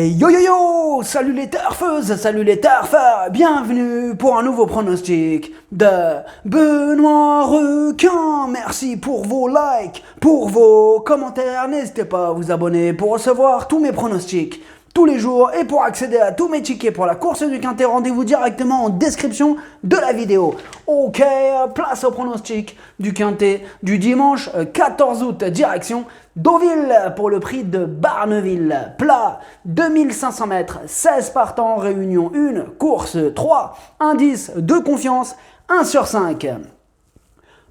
Yo yo yo, salut les turfeuses, salut les turfeurs, bienvenue pour un nouveau pronostic de Benoît Requin. Merci pour vos likes, pour vos commentaires, n'hésitez pas à vous abonner pour recevoir tous mes pronostics tous les jours et pour accéder à tous mes tickets pour la course du Quintet, rendez-vous directement en description de la vidéo. Ok, place au pronostic du Quintet du dimanche 14 août, direction Deauville pour le prix de Barneville. Plat 2500 mètres, 16 partants, réunion 1, course 3, indice de confiance 1 sur 5.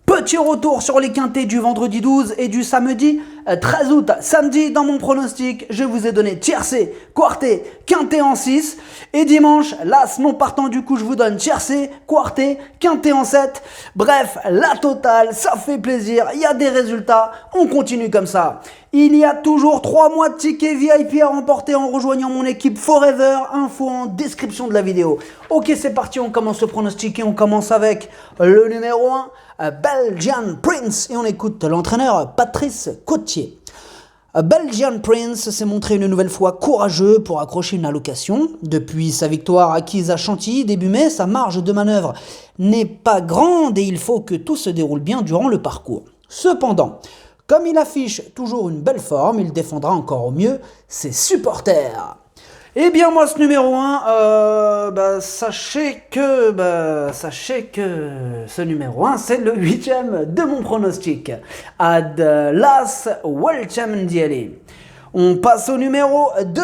Petit retour sur les quintets du vendredi 12 et du samedi 13 août. Samedi, dans mon pronostic, je vous ai donné tiercé, quarté, quintet en 6. Et dimanche, l'as non partant, du coup, je vous donne tiercé, quarté, quintet en 7. Bref, la totale, ça fait plaisir, il y a des résultats, on continue comme ça. Il y a toujours 3 mois de tickets VIP à remporter en rejoignant mon équipe Forever. Info en description de la vidéo. Ok, c'est parti, on commence le pronostic et on commence avec le numéro 1, Belgian Prince. Et on écoute l'entraîneur Patrice Cotier. Belgian Prince s'est montré une nouvelle fois courageux pour accrocher une allocation. Depuis sa victoire acquise à Chantilly début mai, sa marge de manœuvre n'est pas grande et il faut que tout se déroule bien durant le parcours. Cependant, comme il affiche toujours une belle forme, il défendra encore au mieux ses supporters. Eh bien moi ce numéro 1, sachez que ce numéro 1 c'est le 8e de mon pronostic. Ad las Welchem Diali. On passe au numéro 2,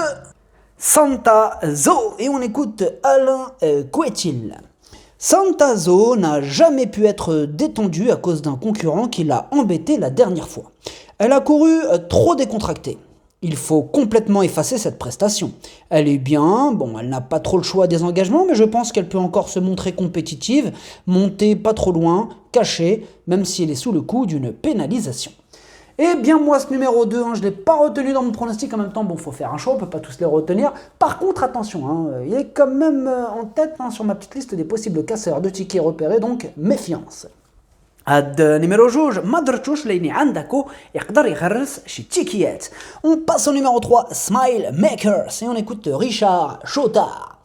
Santa Zo, et on écoute Alain Couetil. Santa Zo n'a jamais pu être détendue à cause d'un concurrent qui l'a embêté la dernière fois. Elle a couru trop décontractée. Il faut complètement effacer cette prestation. Elle est bien, elle n'a pas trop le choix des engagements, mais je pense qu'elle peut encore se montrer compétitive, monter pas trop loin, cachée, même si elle est sous le coup d'une pénalisation. Eh bien moi ce numéro 2, je ne l'ai pas retenu dans mon pronostic, en même temps, faut faire un choix, on ne peut pas tous les retenir. Par contre, attention, il est quand même en tête sur ma petite liste des possibles casseurs de tickets repérés, donc méfiance. Numéro juge, Madrchouch Leini Andako يقدر يغرس شي تيكيات. On passe au numéro 3, Smile Makers, et on écoute Richard Chotard.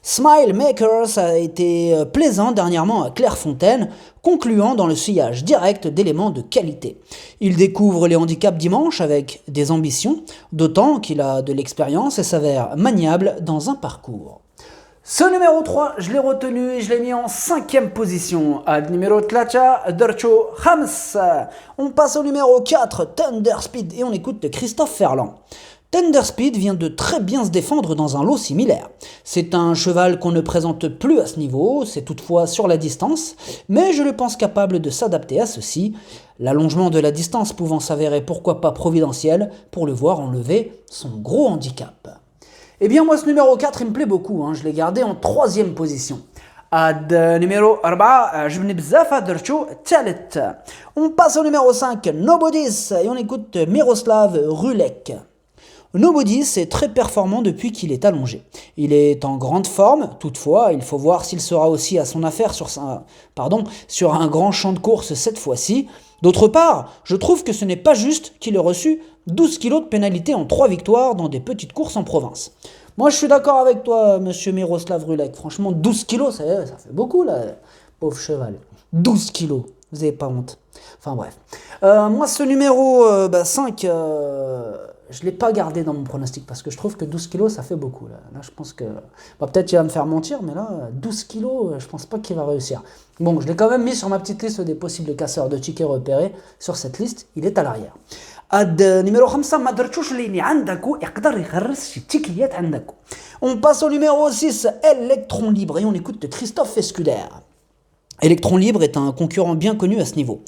Smile Makers a été plaisant dernièrement à Clairefontaine, concluant dans le sillage direct d'éléments de qualité. Il découvre les handicaps dimanche avec des ambitions, d'autant qu'il a de l'expérience et s'avère maniable dans un parcours. Ce numéro 3, je l'ai retenu et je l'ai mis en 5e position. Ad numéro 3, Dercho Hams. On passe au numéro 4, Thunder Speed, et on écoute Christophe Ferland. Thunder Speed vient de très bien se défendre dans un lot similaire. C'est un cheval qu'on ne présente plus à ce niveau, c'est toutefois sur la distance, mais je le pense capable de s'adapter à ceci, l'allongement de la distance pouvant s'avérer pourquoi pas providentiel pour le voir enlever son gros handicap. Eh bien moi ce numéro 4 il me plaît beaucoup, je l'ai gardé en 3e position. Ad numéro 4, je venais bzaf à Dercho Tchalet. On passe au numéro 5, Nobody's, et on écoute Miroslav Rulek. Nobody's est très performant depuis qu'il est allongé. Il est en grande forme, toutefois, il faut voir s'il sera aussi à son affaire sur un grand champ de course cette fois-ci. D'autre part, je trouve que ce n'est pas juste qu'il ait reçu 12 kilos de pénalité en 3 victoires dans des petites courses en province. Moi, je suis d'accord avec toi, monsieur Miroslav Rulek. Franchement, 12 kilos, ça fait beaucoup, là, pauvre cheval. 12 kilos, vous n'avez pas honte. Enfin, bref. Moi, ce numéro 5, je ne l'ai pas gardé dans mon pronostic parce que je trouve que 12 kilos, ça fait beaucoup. Là je pense que... peut-être qu'il va me faire mentir, mais là, 12 kilos, je ne pense pas qu'il va réussir. Bon, je l'ai quand même mis sur ma petite liste des possibles casseurs de tickets repérés. Sur cette liste, il est à l'arrière. Ad numéro 5, Madrchouch Leini Andako يقدر يغرس شي تيكيات عندكو. On passe au numéro 6, Electron Libre, et on écoute Christophe Escuder. Electron Libre est un concurrent bien connu à ce niveau.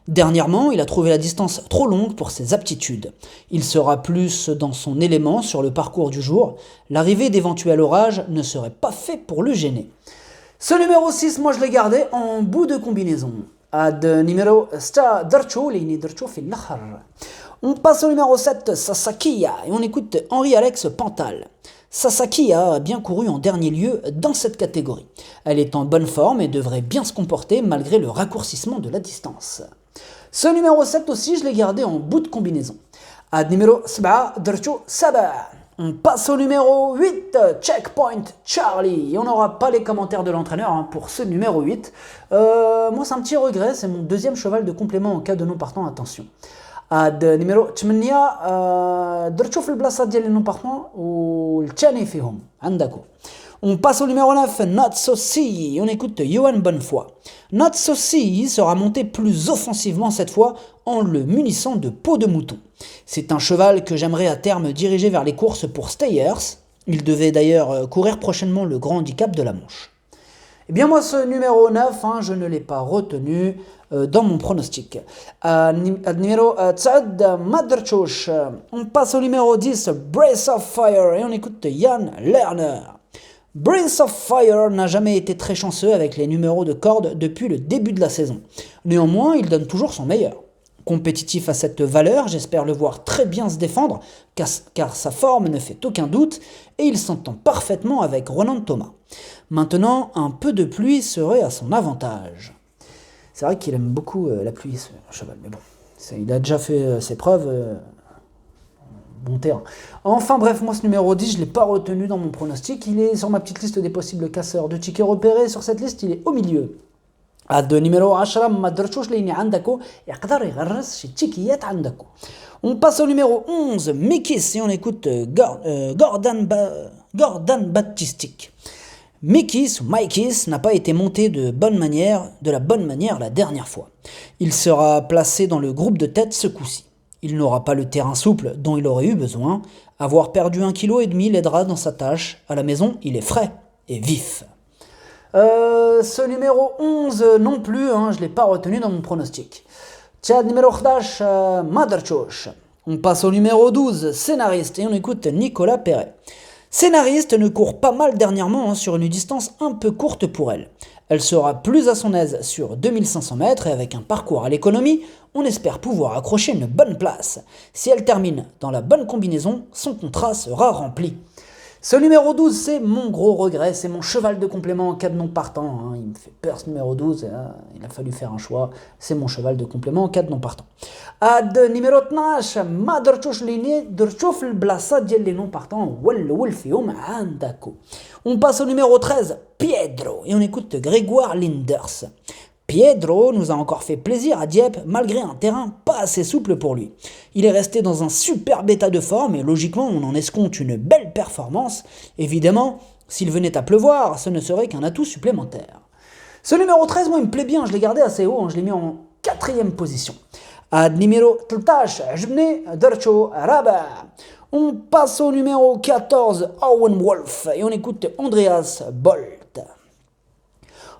Dernièrement, il a trouvé la distance trop longue pour ses aptitudes. Il sera plus dans son élément sur le parcours du jour. L'arrivée d'éventuels orages ne serait pas fait pour le gêner. Ce numéro 6, moi je l'ai gardé en bout de combinaison. Ad numéro 7, Dercho Leini Dercho fil l'akhar. On passe au numéro 7, Sasakia, et on écoute Henri-Alex Pantal. Sasakia a bien couru en dernier lieu dans cette catégorie. Elle est en bonne forme et devrait bien se comporter malgré le raccourcissement de la distance. Ce numéro 7 aussi, je l'ai gardé en bout de combinaison. Ad numéro 7, Dercho Saba. On passe au numéro 8, Checkpoint Charlie. Et on n'aura pas les commentaires de l'entraîneur pour ce numéro 8. Moi, c'est un petit regret, c'est mon deuxième cheval de complément en cas de non partant, attention. numéro 8 درت شوف البلاصه ديال النون بارتون والثاني فيهم عندكم. On passe au numéro 9, Not So See, et on écoute Johan Bonnefoy. Not So See sera monté plus offensivement cette fois en le munissant de peau de mouton. C'est un cheval que j'aimerais à terme diriger vers les courses pour Stayers. Il devait d'ailleurs courir prochainement le grand handicap de la Manche. Eh bien moi ce numéro 9, je ne l'ai pas retenu dans mon pronostic. Numéro 9, Madrchouch. On passe au numéro 10, Brace of Fire, et on écoute Jan Lerner. Brace of Fire n'a jamais été très chanceux avec les numéros de corde depuis le début de la saison. Néanmoins, il donne toujours son meilleur. Compétitif à cette valeur, j'espère le voir très bien se défendre, car sa forme ne fait aucun doute, et il s'entend parfaitement avec Ronan Thomas. Maintenant, un peu de pluie serait à son avantage. C'est vrai qu'il aime beaucoup la pluie, ce cheval, mais bon, il a déjà fait ses preuves. Bon terrain. Enfin bref, moi ce numéro 10, je ne l'ai pas retenu dans mon pronostic. Il est sur ma petite liste des possibles casseurs de tickets repérés. Sur cette liste, il est au milieu. numéro 10 ما درتوش لاني عندكم يقدر يغرس شي تيكيات عندكم. On passe au numéro 11, Mikis, et on écoute Gordon Baptistic. Mikis n'a pas été monté de la bonne manière la dernière fois. Il sera placé dans le groupe de tête ce coup-ci. Il n'aura pas le terrain souple dont il aurait eu besoin. Avoir perdu 1,5 kg l'aidera dans sa tâche. À la maison, il est frais et vif. Ce numéro 11 non plus, je ne l'ai pas retenu dans mon pronostic. Numéro 11, Madrchouch. On passe au numéro 12, Scénariste, et on écoute Nicolas Perret. Scénariste ne court pas mal dernièrement sur une distance un peu courte pour elle. Elle sera plus à son aise sur 2500 mètres et avec un parcours à l'économie, on espère pouvoir accrocher une bonne place. Si elle termine dans la bonne combinaison, son contrat sera rempli. Ce numéro 12, c'est mon gros regret, c'est mon cheval de complément en cas de non partant. Il me fait peur ce numéro 12, il a fallu faire un choix, c'est mon cheval de complément en cas de non partant. numéro 12, ما درتوش ليني درتو في البلاصه ديال لي نون بارتون والاول فيهم عندكم. On passe au numéro 13, Piedro, et on écoute Grégoire Linders. Piedro nous a encore fait plaisir à Dieppe malgré un terrain pas assez souple pour lui. Il est resté dans un superbe état de forme et logiquement on en escompte une belle performance. Évidemment, s'il venait à pleuvoir, ce ne serait qu'un atout supplémentaire. Ce numéro 13, moi il me plaît bien, je l'ai gardé assez haut, je l'ai mis en 4e position. Numéro 13, عجبني درتو رابع. On passe au numéro 14, Owen Wolf, et on écoute Andreas Bolt.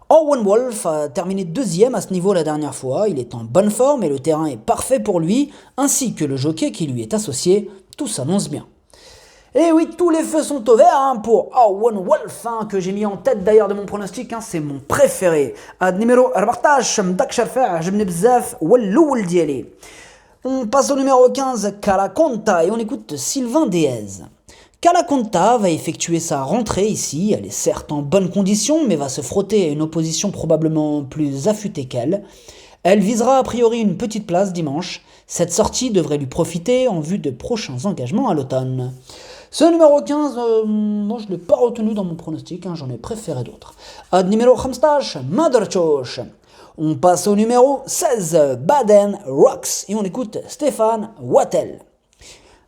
Owen Wolf a terminé 2e à ce niveau la dernière fois, il est en bonne forme et le terrain est parfait pour lui, ainsi que le jockey qui lui est associé, tout s'annonce bien. Et oui, tous les feux sont au vert pour Owen Wolf, que j'ai mis en tête d'ailleurs de mon pronostic, c'est mon préféré. Numéro 14, مداك شرفع عجبني بزاف والأول ديالي. On passe au numéro 15, Calaconta, et on écoute Sylvain Déez. Calaconta va effectuer sa rentrée ici, elle est certes en bonne condition, mais va se frotter à une opposition probablement plus affûtée qu'elle. Elle visera a priori une petite place dimanche. Cette sortie devrait lui profiter en vue de prochains engagements à l'automne. Ce numéro 15, moi je ne l'ai pas retenu dans mon pronostic, j'en ai préféré d'autres. Numéro 15, Madrchouch. On passe au numéro 16, Baden Rocks, et on écoute Stéphane Wattel.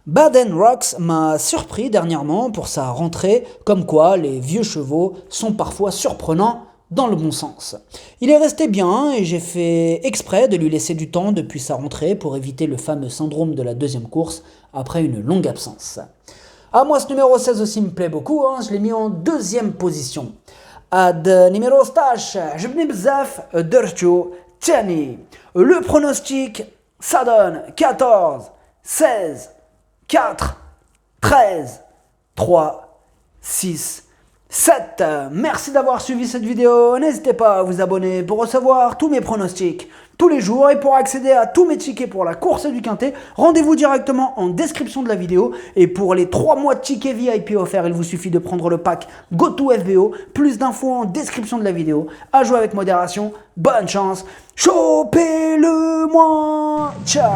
Baden Rocks m'a surpris dernièrement pour sa rentrée, comme quoi les vieux chevaux sont parfois surprenants dans le bon sens. Il est resté bien et j'ai fait exprès de lui laisser du temps depuis sa rentrée pour éviter le fameux syndrome de la deuxième course après une longue absence. Moi ce numéro 16 aussi me plaît beaucoup, je l'ai mis en 2e position. Numéro 16, عجبني بزاف درتو تاني. Le pronostic, ça donne 14, 16, 4, 13, 3, 6, 7. Merci d'avoir suivi cette vidéo. N'hésitez pas à vous abonner pour recevoir tous mes pronostics tous les jours. Et pour accéder à tous mes tickets pour la course du Quintet, rendez-vous directement en description de la vidéo. Et pour les 3 mois de tickets VIP offerts, il vous suffit de prendre le pack GoToFBO. Plus d'infos en description de la vidéo. À jouer avec modération. Bonne chance. Chopez-le-moi. Ciao.